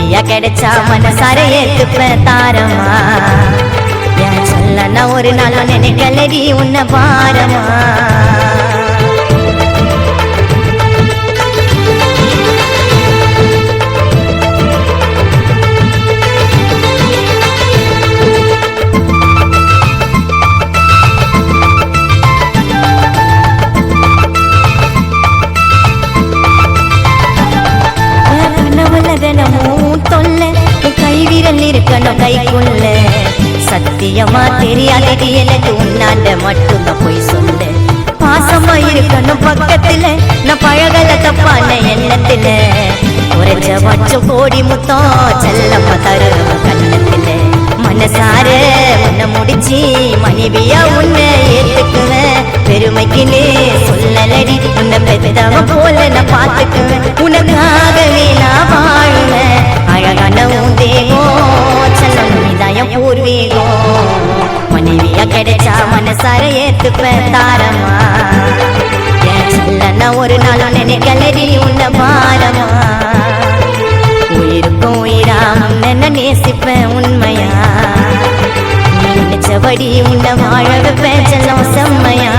மனைவியா கிடைச்சா மனசார ஏத்துப்பேன் தாரமா என் சொல்ல நான் ஒரு நாள் நினைக்கலடி உன்னை பாரமா கைவிரல் இருக்கணும் கைக்குள்ள சத்தியமா தெரியாதடி எனக்கு உன்னாண்ட மட்டும்தான் போய் சொல்ல பாசமா இருக்கணும் பக்கத்துல நான் பழகல தப்பான எண்ணத்துல குறைஞ்ச பட்சம் கோடி முத்தம் செல்லம்மா தரும் கண்ணத்துல மனசார உன்னை முடிச்சு மனைவியா உன்னை ஏத்துக்குவேன் பெருமைக்குன்னு சொல்லலடி உன்னை பெத்தவ போல நான் பார்த்துக்குவேன் உனக்காகவே நான் வாழுவேன் அழகான தேகம் செல்லம் நீதாயம் பூர்வீகம் மனைவியா கிடைச்சா மனசார ஏத்துப்பேன் தாரமா என் செல்லன்னா ஒரு நாளும் நினைக்கலடி உன்னை பாரமா உயிருக்கும் உயிராம் என்ன நேசிப்பேன் உண்மையா நீ நினைச்சபடி உன்னை வாழ வைப்பேன் செல்லம் செம்மையா